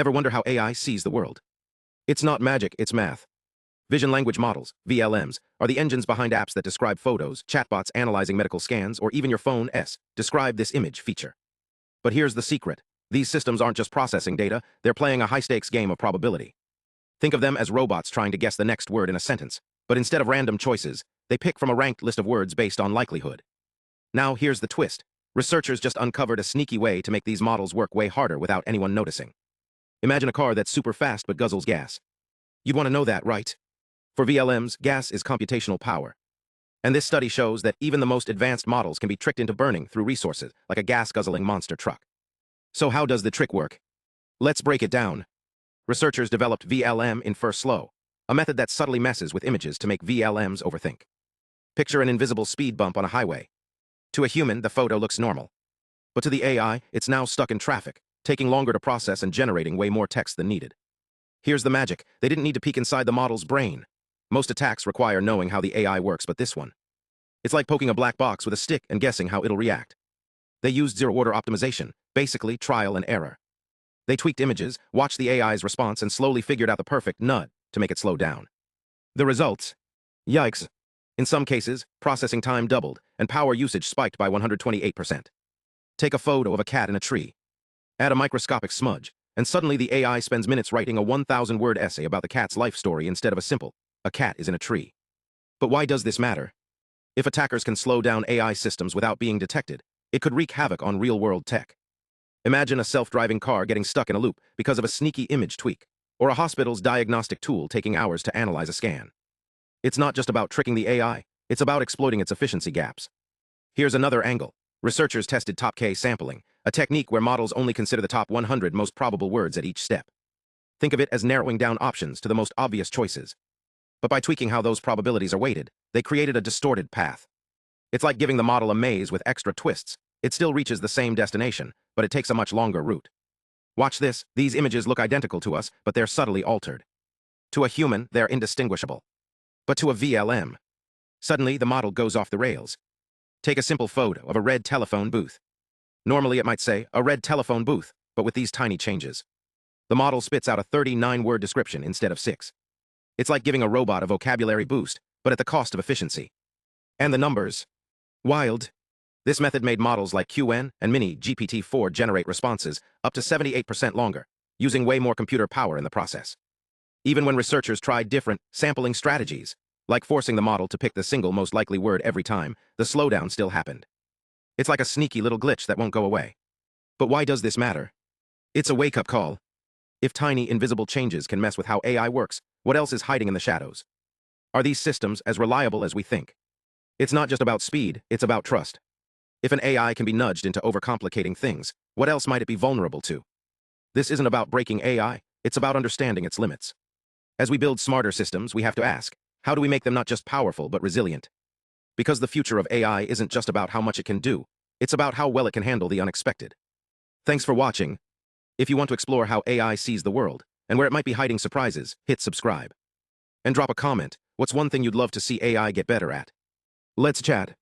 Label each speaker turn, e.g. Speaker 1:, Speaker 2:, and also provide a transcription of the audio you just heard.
Speaker 1: Ever wonder how AI sees the world? It's not magic, it's math. Vision language models, VLMs, are the engines behind apps that describe photos, chatbots analyzing medical scans, or even your phone's describe this image feature. But here's the secret. These systems aren't just processing data, they're playing a high-stakes game of probability. Think of them as robots trying to guess the next word in a sentence, but instead of random choices, they pick from a ranked list of words based on likelihood. Now here's the twist. Researchers just uncovered a sneaky way to make these models work way harder without anyone noticing. Imagine a car that's super fast but guzzles gas. You'd want to know that, right? For VLMs, gas is computational power. And this study shows that even the most advanced models can be tricked into burning through resources, like a gas-guzzling monster truck. So how does the trick work? Let's break it down. Researchers developed VLMInferSlow, a method that subtly messes with images to make VLMs overthink. Picture an invisible speed bump on a highway. To a human, the photo looks normal. But to the AI, it's now stuck in traffic, taking longer to process and generating way more text than needed. Here's the magic. They didn't need to peek inside the model's brain. Most attacks require knowing how the AI works, but this one, it's like poking a black box with a stick and guessing how it'll react. They used zero-order optimization, basically trial and error. They tweaked images, watched the AI's response, and slowly figured out the perfect nut to make it slow down. The results? Yikes. In some cases, processing time doubled, and power usage spiked by 128%. Take a photo of a cat in a tree. Add a microscopic smudge, and suddenly the AI spends minutes writing a 1,000-word essay about the cat's life story instead of a simple, "A cat is in a tree." But why does this matter? If attackers can slow down AI systems without being detected, it could wreak havoc on real-world tech. Imagine a self-driving car getting stuck in a loop because of a sneaky image tweak, or a hospital's diagnostic tool taking hours to analyze a scan. It's not just about tricking the AI, it's about exploiting its efficiency gaps. Here's another angle. Researchers tested top K sampling, a technique where models only consider the top 100 most probable words at each step. Think of it as narrowing down options to the most obvious choices. But by tweaking how those probabilities are weighted, they created a distorted path. It's like giving the model a maze with extra twists. It still reaches the same destination, but it takes a much longer route. Watch this. These images look identical to us, but they're subtly altered. To a human, they're indistinguishable. But to a VLM, suddenly the model goes off the rails. Take a simple photo of a red telephone booth. Normally it might say, "a red telephone booth," but with these tiny changes, the model spits out a 39-word description instead of 6. It's like giving a robot a vocabulary boost, but at the cost of efficiency. And the numbers? Wild. This method made models like Qwen and MiniGPT4 generate responses up to 78% longer, using way more computer power in the process. Even when researchers tried different sampling strategies, like forcing the model to pick the single most likely word every time, the slowdown still happened. It's like a sneaky little glitch that won't go away. But why does this matter? It's a wake-up call. If tiny, invisible changes can mess with how AI works, what else is hiding in the shadows? Are these systems as reliable as we think? It's not just about speed, it's about trust. If an AI can be nudged into overcomplicating things, what else might it be vulnerable to? This isn't about breaking AI, it's about understanding its limits. As we build smarter systems, we have to ask, how do we make them not just powerful but resilient? Because the future of AI isn't just about how much it can do, it's about how well it can handle the unexpected. Thanks for watching. If you want to explore how AI sees the world, and where it might be hiding surprises, hit subscribe. And drop a comment. What's one thing you'd love to see AI get better at? Let's chat.